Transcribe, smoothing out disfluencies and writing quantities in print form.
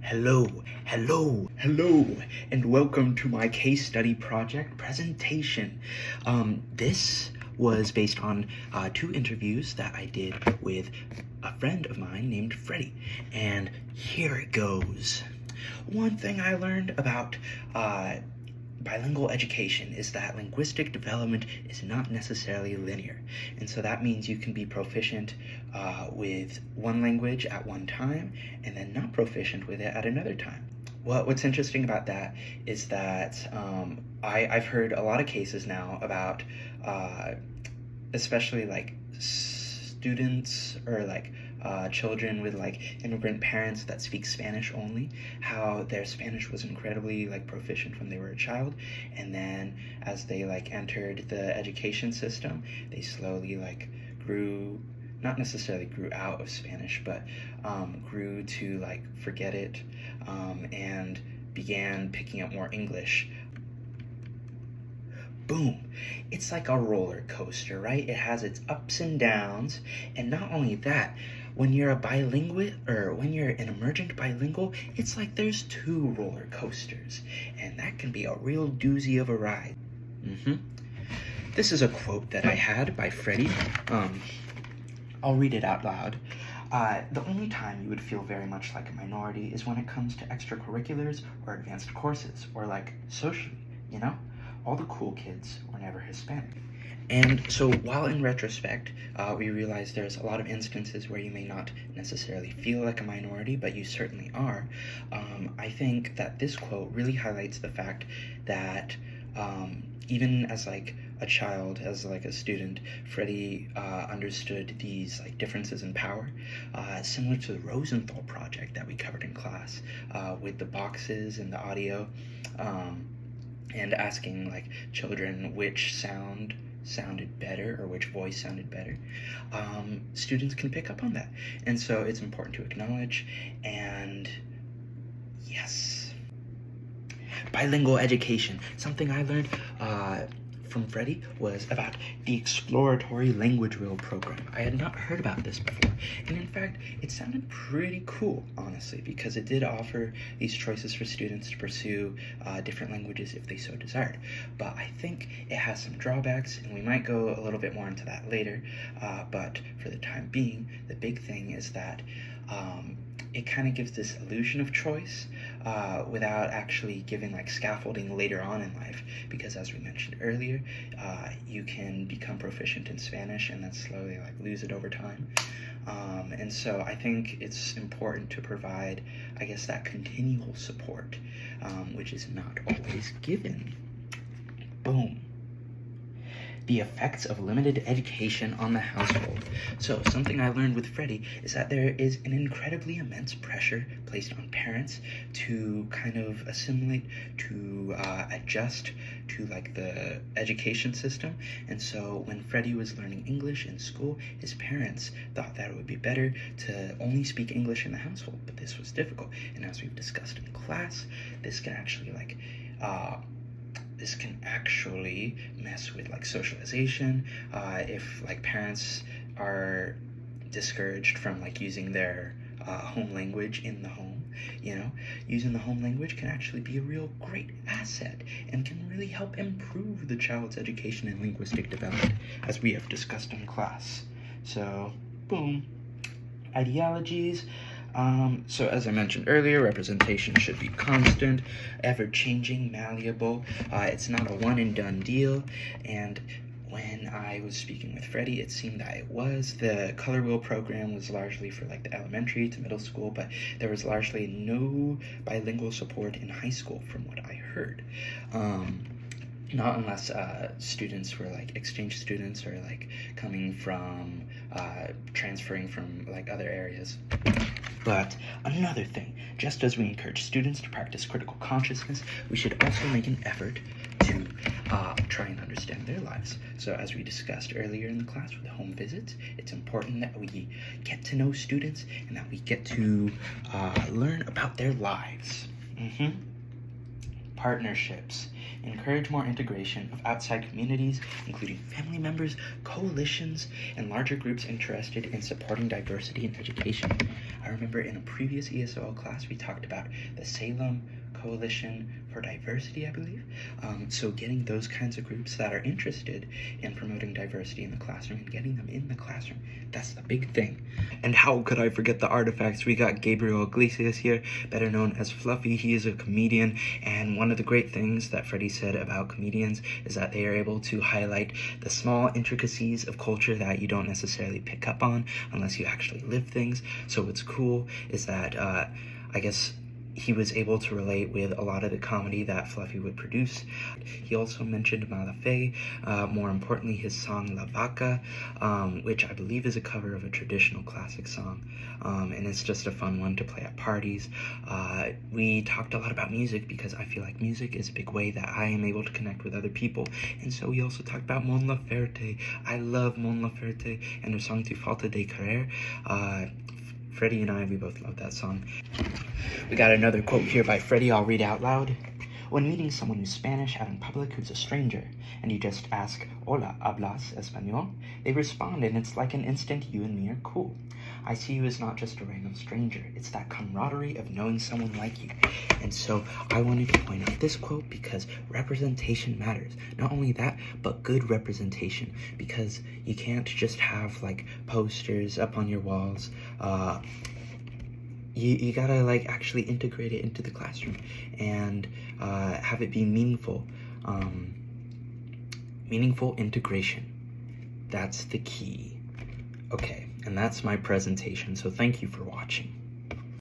Hello, and welcome to my case study project presentation. This was based on 2 interviews that I did with a friend of mine named Freddie, and here it goes. One thing I learned about bilingual education is that linguistic development is not necessarily linear, and so that means you can be proficient with one language at one time and then not proficient with it at another time. What's interesting about that is that I've heard a lot of cases now about especially like students or like children with like immigrant parents that speak Spanish only, how their Spanish was incredibly like proficient when they were a child, and then as they like entered the education system, they slowly like not necessarily grew out of Spanish, but grew to like forget it, and began picking up more English. Boom. It's like a roller coaster, right? It has its ups and downs, and not only that, when you're a bilingual or when you're an emergent bilingual, it's like there's 2 roller coasters, and that can be a real doozy of a ride. This is a quote that I had by Freddie. I'll read it out loud. The only time you would feel very much like a minority is when it comes to extracurriculars or advanced courses, or like socially, you know? All the cool kids were never Hispanic. And so while in retrospect, we realize there's a lot of instances where you may not necessarily feel like a minority, but you certainly are, I think that this quote really highlights the fact that even as like a child, as like a student, Freddie understood these like differences in power, similar to the Rosenthal project that we covered in class, with the boxes and the audio, and asking like children which sounded better or which voice sounded better. Students can pick up on that, and so it's important to acknowledge. And yes, bilingual education, something I learned from Freddie was about the exploratory language wheel program. I had not heard about this before, and in fact it sounded pretty cool, honestly, because it did offer these choices for students to pursue different languages if they so desired. But I think it has some drawbacks, and we might go a little bit more into that later, but for the time being, the big thing is that it kind of gives this illusion of choice without actually giving like scaffolding later on in life, because as we mentioned earlier, you can become proficient in Spanish and then slowly like lose it over time. And so I think it's important to provide, I guess, that continual support, which is not always given. Boom. The effects of limited education on the household. So something I learned with Freddie is that there is an incredibly immense pressure placed on parents to kind of assimilate, to adjust to like the education system. And so when Freddie was learning English in school, his parents thought that it would be better to only speak English in the household, but this was difficult. And as we've discussed in class, this can actually mess with like socialization, if like parents are discouraged from like using their home language in the home. Using the home language can actually be a real great asset and can really help improve the child's education and linguistic development, as we have discussed in class. So boom. Ideologies. So as I mentioned earlier, representation should be constant, ever-changing, malleable. It's not a one-and-done deal, and when I was speaking with Freddie, it seemed that it was. The Color Wheel program was largely for like the elementary to middle school, but there was largely no bilingual support in high school from what I heard. Not unless students were like exchange students or like coming from transferring from like other areas. But another thing, just as we encourage students to practice critical consciousness, we should also make an effort to try and understand their lives. So as we discussed earlier in the class with home visits, it's important that we get to know students and that we get to learn about their lives. Partnerships. encourage more integration of outside communities, including family members, coalitions, and larger groups interested in supporting diversity in education. I remember in a previous ESOL class, we talked about the Salem Coalition for Diversity, I believe. So getting those kinds of groups that are interested in promoting diversity in the classroom and getting them in the classroom, that's the big thing. And how could I forget the artifacts? We got Gabriel Iglesias here, better known as Fluffy. He is a comedian, and one of the great things that Freddie said about comedians is that they are able to highlight the small intricacies of culture that you don't necessarily pick up on unless you actually live things. So what's cool is that I guess he was able to relate with a lot of the comedy that Fluffy would produce. He also mentioned Malafe, more importantly his song La Vaca, which I believe is a cover of a traditional classic song, and it's just a fun one to play at parties. We talked a lot about music because I feel like music is a big way that I am able to connect with other people, and so we also talked about Mon Laferte. I love Mon Laferte and her song Tu Falta de Querer. Freddie and I, we both love that song. We got another quote here by Freddie I'll read out loud. When meeting someone who's Spanish out in public who's a stranger, and you just ask, Hola, hablas español? They respond, and it's like an instant you and me are cool. I see you as not just a random stranger. It's that camaraderie of knowing someone like you. And so I wanted to point out this quote because representation matters. Not only that, but good representation. Because you can't just have like posters up on your walls. You gotta like actually integrate it into the classroom and have it be meaningful. Meaningful integration. That's the key. Okay, and that's my presentation, so thank you for watching.